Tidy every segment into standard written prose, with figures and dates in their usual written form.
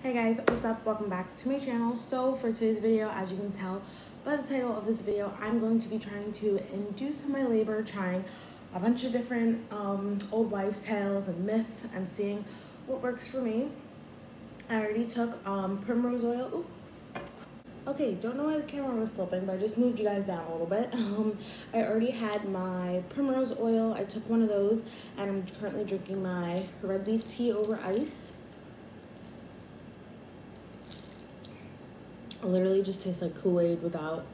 Hey guys, what's up? Welcome back to my channel. So for today's video, as you can tell by the title of this video, I'm going to be trying to induce my labor, trying a bunch of different old wives' tales and myths and seeing what works for me. I already took Primrose oil. Ooh. Okay, don't know why the camera was slipping, but I just moved you guys down a little bit. I already had my Primrose oil. I took one of those, and I'm currently drinking my red leaf tea over ice. It literally just tastes like Kool-Aid without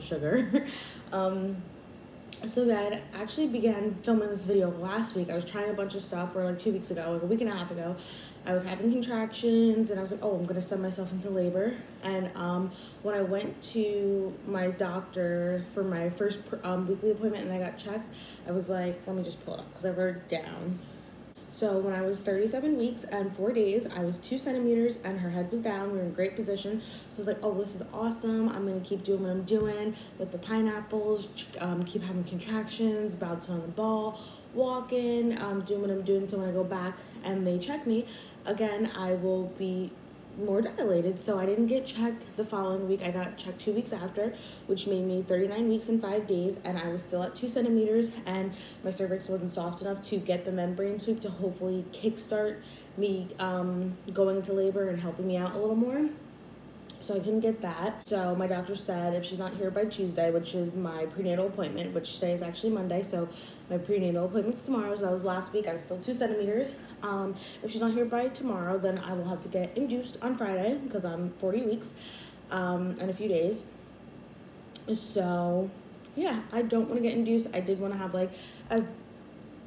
sugar. So I actually began filming this video last week. I was trying a bunch of stuff, or like 2 weeks ago, like a week and a half ago. I was having contractions and I was like, oh, I'm gonna send myself into labor. And when I went to my doctor for my first weekly appointment and I got checked, I was like, let me just pull it up because I wrote it down. So when I was 37 weeks and 4 days, I was 2 centimeters and her head was down. We were in great position. So I was like, oh, this is awesome. I'm gonna keep doing what I'm doing with the pineapples, keep having contractions, bouncing on the ball, walking, doing what I'm doing. So when I go back and they check me, again, I will be more dilated. So I didn't get checked the following week. I got checked 2 weeks after, which made me 39 weeks and 5 days, and I was still at 2 centimeters, and my cervix wasn't soft enough to get the membrane sweep to hopefully kickstart me going into labor and helping me out a little more. So I couldn't get that. So my doctor said if she's not here by Tuesday, which is my prenatal appointment, which today is actually Monday, so my prenatal appointment's tomorrow, so that was last week. I was still 2 centimeters. If she's not here by tomorrow, then I will have to get induced on Friday because I'm 40 weeks and a few days. So yeah, I don't want to get induced. I did want to have like as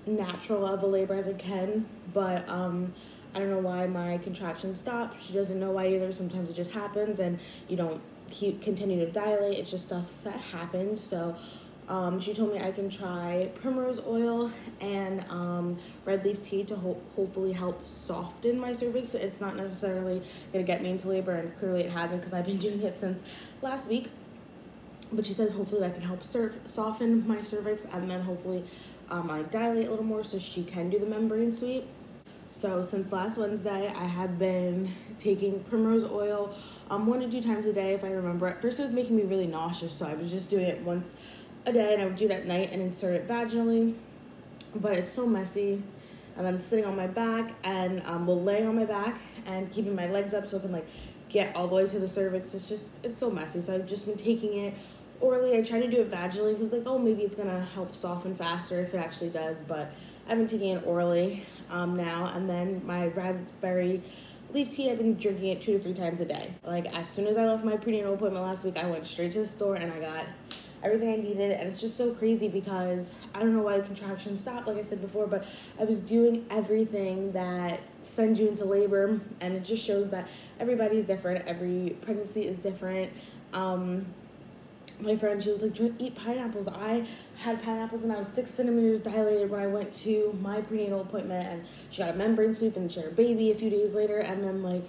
natural of a labor as I can, but I don't know why my contractions stopped. She doesn't know why either. Sometimes it just happens and you don't continue to dilate. It's just stuff that happens. So she told me I can try Primrose oil and red leaf tea to hopefully help soften my cervix. It's not necessarily going to get me into labor, and clearly it hasn't because I've been doing it since last week. But she said hopefully that can help soften my cervix, and then hopefully I dilate a little more so she can do the membrane sweep. So since last Wednesday, I have been taking Primrose oil 1 to 2 times a day, if I remember. At first, it was making me really nauseous, so I was just doing it once a day, and I would do it at night and insert it vaginally. But it's so messy. And then sitting on my back and laying on my back and keeping my legs up so I can like get all the way to the cervix. It's so messy. So I've just been taking it orally. I try to do it vaginally because like, oh, maybe it's gonna help soften faster if it actually does, but I've been taking it orally now. And then my raspberry leaf tea, I've been drinking it 2 to 3 times a day. Like as soon as I left my prenatal appointment last week, I went straight to the store and I got everything I needed. And it's just so crazy because I don't know why the contractions stopped, like I said before, but I was doing everything that sends you into labor, and it just shows that everybody's different. Every pregnancy is different. My friend, she was like, eat pineapples. I had pineapples and I was 6 centimeters dilated when I went to my prenatal appointment, and she got a membrane sweep and she had her baby a few days later, and then like,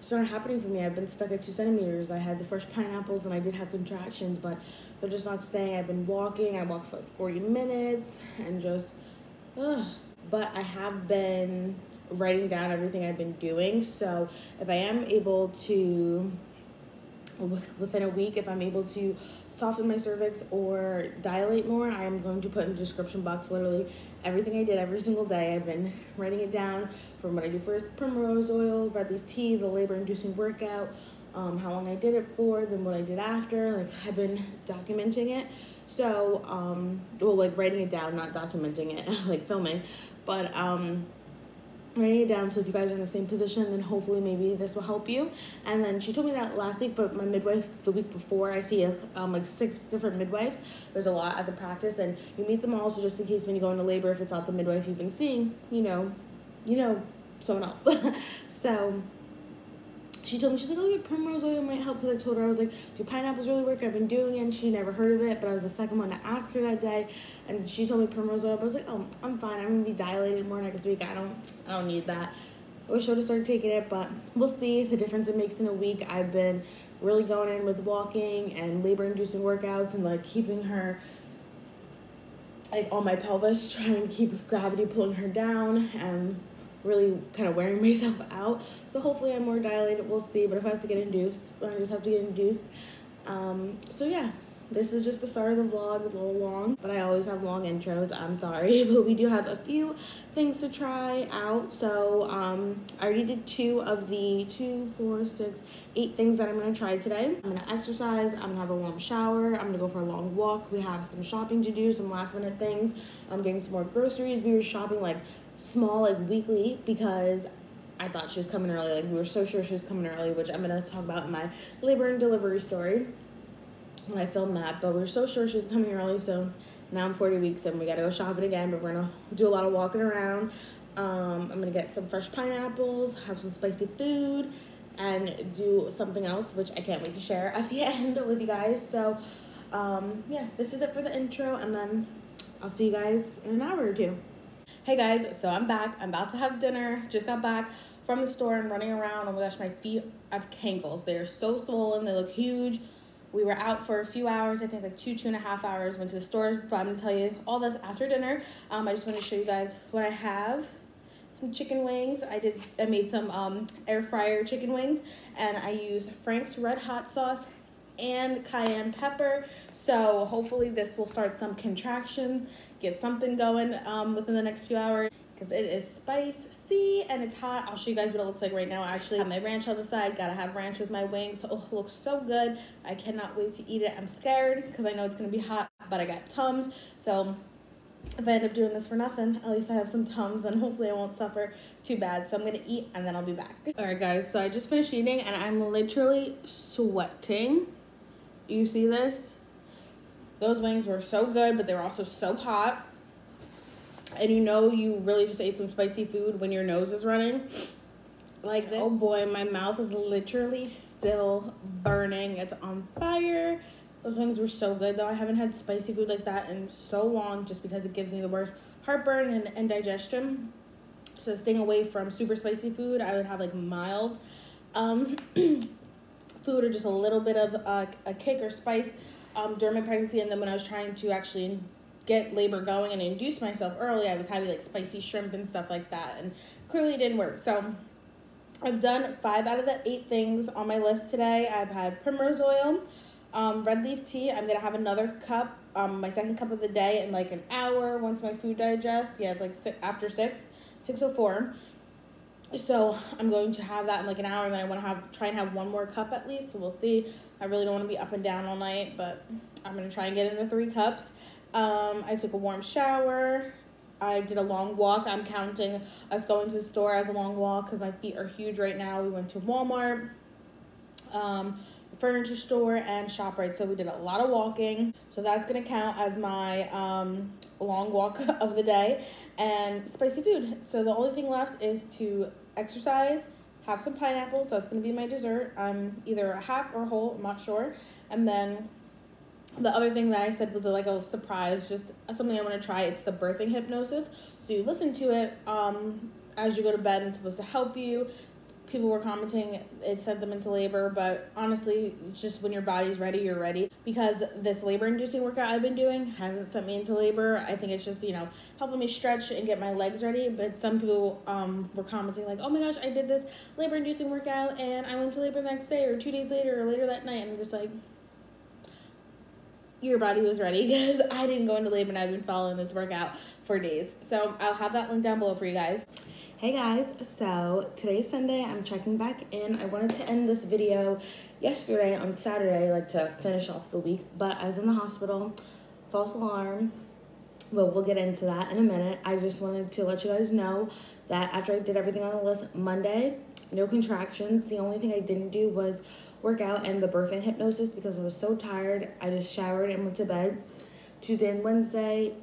it's not happening for me. I've been stuck at 2 centimeters. I had the fresh pineapples and I did have contractions, but they're just not staying. I've been walking. I walked for like 40 minutes and just, but I have been writing down everything I've been doing. So if I am able to, within a week, if I'm able to soften my cervix or dilate more, I am going to put in the description box literally everything I did every single day. I've been writing it down from what I do first, Primrose oil, red leaf tea, the labor inducing workout, how long I did it for, then what I did after. Like I've been documenting it. So, well, like writing it down, not documenting it, like filming, but writing it down, so if you guys are in the same position, then hopefully maybe this will help you. And then she told me that last week, but my midwife the week before, I see like 6 different midwives. There's a lot at the practice, and you meet them all, so just in case when you go into labor, if it's not the midwife you've been seeing, you know someone else. So she told me, she's like, oh, your Primrose oil might help, because I told her, I was like, do pineapples really work? I've been doing it, and she never heard of it, but I was the second one to ask her that day, and she told me Primrose oil, but I was like, oh, I'm fine. I'm gonna be dilated more next week. I don't need that. I wish I would have started taking it, but we'll see the difference it makes in a week. I've been really going in with walking and labor-inducing workouts and like keeping her like on my pelvis, trying to keep gravity pulling her down, and really kind of wearing myself out. So hopefully I'm more dilated, we'll see. But if I have to get induced, I just have to get induced. So yeah, this is just the start of the vlog, a little long, but I always have long intros, I'm sorry. But we do have a few things to try out. So I already did 2 of the 8 things that I'm gonna try today. I'm gonna exercise, I'm gonna have a warm shower, I'm gonna go for a long walk. We have some shopping to do, some last minute things. I'm getting some more groceries. We were shopping like small, like weekly, because I thought she was coming early. Like, we were so sure she was coming early, which I'm gonna talk about in my labor and delivery story when I filmed that. But we were so sure she was coming early, so now I'm 40 weeks and we gotta go shopping again, but we're gonna do a lot of walking around. I'm gonna get some fresh pineapples, have some spicy food, and do something else, which I can't wait to share at the end with you guys. So yeah, this is it for the intro, and then I'll see you guys in an hour or 2. Hey guys, so I'm back. I'm about to have dinner. Just got back from the store and running around. Oh my gosh, my feet have cankles. They are so swollen. They look huge. We were out for a few hours, I think like 2.5 hours, went to the stores, but I'm gonna tell you all this after dinner. I just want to show you guys what I have. Some chicken wings. I made some air fryer chicken wings, and I used Frank's Red Hot sauce and cayenne pepper. So hopefully this will start some contractions, get something going within the next few hours, because it is spicy and it's hot. I'll show you guys what it looks like right now. I actually have my ranch on the side. Gotta have ranch with my wings. Oh, it looks so good. I cannot wait to eat it. I'm scared because I know it's gonna be hot, but I got Tums. So if I end up doing this for nothing, at least I have some Tums, and hopefully I won't suffer too bad. So I'm gonna eat and then I'll be back. All right guys, so I just finished eating and I'm literally sweating. You see this? Those wings were so good, but they were also so hot. And you know you really just ate some spicy food when your nose is running like this. Oh boy, my mouth is literally still burning. It's on fire. Those wings were so good though. I haven't had spicy food like that in so long, just because it gives me the worst heartburn and indigestion. So staying away from super spicy food, I would have like mild food or just a little bit of a kick or spice during my pregnancy. And then when I was trying to actually get labor going and induce myself early, I was having like spicy shrimp and stuff like that, and clearly it didn't work. So I've done 5 out of the 8 things on my list today. I've had Primrose oil, red leaf tea. I'm gonna have another cup, my second cup of the day, in like an hour once my food digests. Yeah, it's like after 6:04. So I'm going to have that in like an hour, and then I want to try and have 1 more cup at least. So we'll see. I really don't want to be up and down all night, but I'm gonna try and get into 3 cups. I took a warm shower. I did a long walk. I'm counting us going to the store as a long walk because my feet are huge right now. We went to Walmart, the furniture store, and ShopRite. So we did a lot of walking. So that's going to count as my long walk of the day, and spicy food. So the only thing left is to exercise, have some pineapples. That's going to be my dessert. Either a half or whole, I'm not sure. And then the other thing that I said was like a surprise, just something I want to try. It's the birthing hypnosis. So you listen to it as you go to bed, and it's supposed to help you. People were commenting it sent them into labor, but honestly, it's just when your body's ready, you're ready. Because this labor-inducing workout I've been doing hasn't sent me into labor. I think it's just, you know, helping me stretch and get my legs ready. But some people were commenting like, oh my gosh, I did this labor-inducing workout and I went to labor the next day or 2 days later or later that night. And I'm just like, your body was ready, because I didn't go into labor and I've been following this workout for days. So I'll have that link down below for you guys. Hey guys, so today's Sunday. I'm checking back in. I wanted to end this video yesterday on Saturday, like to finish off the week, but I was in the hospital, false alarm, but we'll get into that in a minute. I just wanted to let you guys know that after I did everything on the list, Monday, no contractions. The only thing I didn't do was work out and the birthing hypnosis because I was so tired. I just showered and went to bed. Tuesday and Wednesday,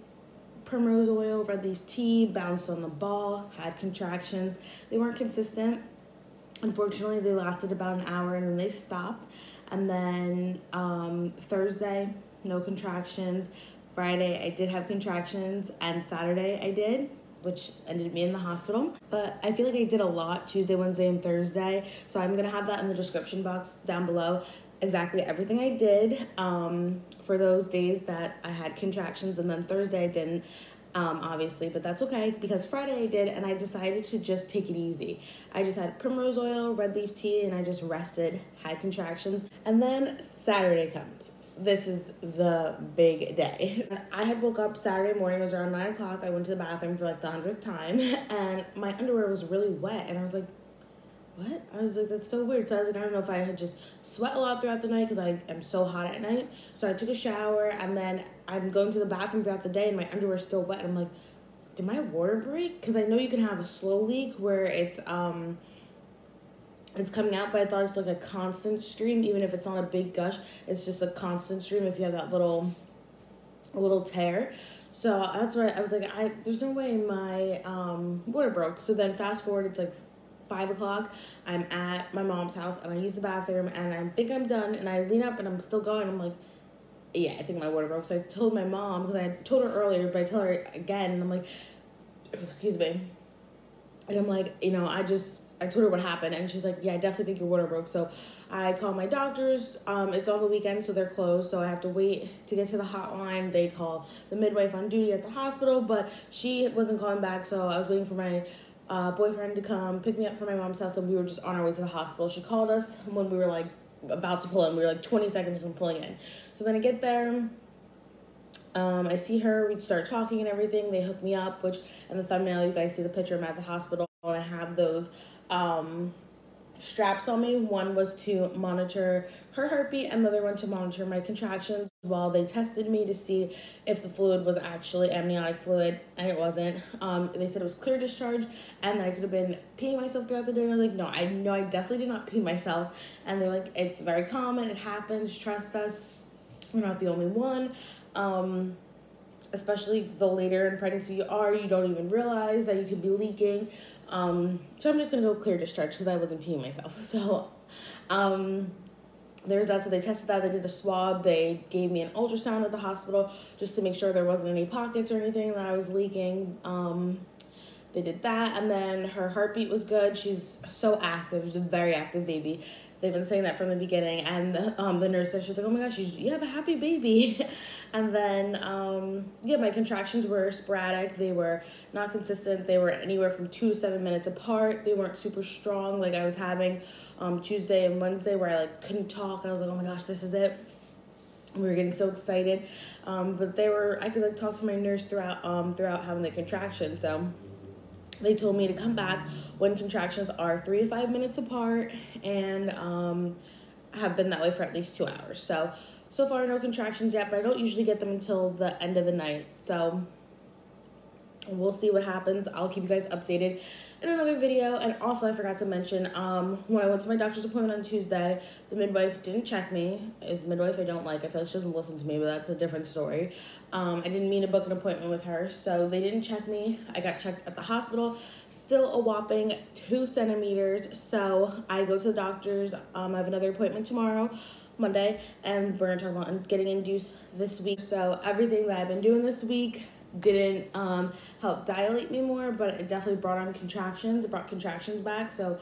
Primrose oil, red leaf tea, bounced on the ball, had contractions. They weren't consistent. Unfortunately, they lasted about an hour and then they stopped. And then Thursday, no contractions. Friday, I did have contractions, and Saturday I did, which ended me in the hospital. But I feel like I did a lot Tuesday, Wednesday, and Thursday. So I'm gonna have that in the description box down below, exactly everything I did for those days that I had contractions. And then Thursday I didn't. obviously, but that's okay because Friday I did, and I decided to just take it easy. I just had Primrose oil, red leaf tea, and I just rested, had contractions, and then Saturday comes. This is the big day. I had woke up Saturday morning, it was around 9 o'clock. I went to the bathroom for like the 100th time, and my underwear was really wet, and I was like, what? I was like, that's so weird. So I was like, I don't know if I had just sweat a lot throughout the night because I am so hot at night. So I took a shower, and then I'm going to the bathroom throughout the day, and my underwear is still wet. And I'm like, did my water break? Because I know you can have a slow leak where it's coming out, but I thought it's like a constant stream, even if it's not a big gush. It's just a constant stream if you have that little tear. So that's why I was like, there's no way my water broke. So then fast forward, it's like 5 o'clock, I'm at my mom's house, and I use the bathroom, and I think I'm done, and I lean up, and I'm still going. I'm like, yeah, I think my water broke. So I told my mom, because I told her earlier, but I tell her again, and I'm like, excuse me, and I'm like, you know, I told her what happened, and she's like, yeah, I definitely think your water broke. So I call my doctors. It's on the weekend, so they're closed, so I have to wait to get to the hotline. They call the midwife on duty at the hospital, but she wasn't calling back, so I was waiting for my boyfriend to come pick me up from my mom's house, and we were just on our way to the hospital. She called us when we were like about to pull in. We were like 20 seconds from pulling in. So then I get there, I see her, we start talking and everything. They hook me up, which in the thumbnail you guys see the picture. I'm at the hospital, and I have those straps on me. One was to monitor her heartbeat, and the other one to monitor my contractions while they tested me to see if the fluid was actually amniotic fluid, and it wasn't. They said it was clear discharge, and that I could have been peeing myself throughout the day. And I was like, no, I definitely did not pee myself. And they're like, it's very common, it happens, trust us, we're not the only one. Especially the later in pregnancy you are, you don't even realize that you could be leaking. So I'm just gonna go clear discharge because I wasn't peeing myself. So there's that. So they tested that, they did a swab, they gave me an ultrasound at the hospital just to make sure there wasn't any pockets or anything that I was leaking. They did that, and then her heartbeat was good. She's so active, she's a very active baby. They've been saying that from the beginning, and the nurse there, she was like, oh my gosh, you have a happy baby. And then, yeah, my contractions were sporadic. They were not consistent. They were anywhere from 2 to 7 minutes apart. They weren't super strong like I was having Tuesday and Wednesday, where I like couldn't talk, and I was like, oh my gosh, this is it. We were getting so excited. But I could like talk to my nurse throughout having the contractions. So they told me to come back when contractions are 3 to 5 minutes apart, and have been that way for at least 2 hours. So far, no contractions yet, but I don't usually get them until the end of the night. So we'll see what happens. I'll keep you guys updated in another video. And also, I forgot to mention, when I went to my doctor's appointment on Tuesday, the midwife didn't check me. Is midwife I don't like. I feel like she doesn't listen to me, but that's a different story. I didn't mean to book an appointment with her, so they didn't check me. I got checked at the hospital, still a whopping 2 centimeters. So I go to the doctor's. I have another appointment tomorrow, Monday, and we're gonna talk about getting induced this week. So everything that I've been doing this week didn't help dilate me more, but it definitely brought on contractions. It brought contractions back, so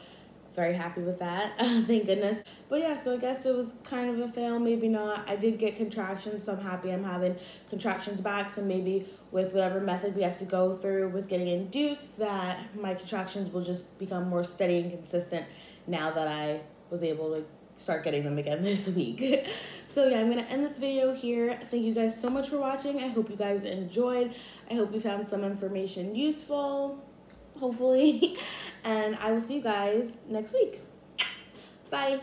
very happy with that. Thank goodness. But yeah, so I guess it was kind of a fail, maybe not. I did get contractions, so I'm happy I'm having contractions back. So maybe with whatever method we have to go through with getting induced, that my contractions will just become more steady and consistent now that I was able to start getting them again this week. So yeah, I'm gonna end this video here. Thank you guys so much for watching. I hope you guys enjoyed. I hope you found some information useful, hopefully. And I will see you guys next week. Bye.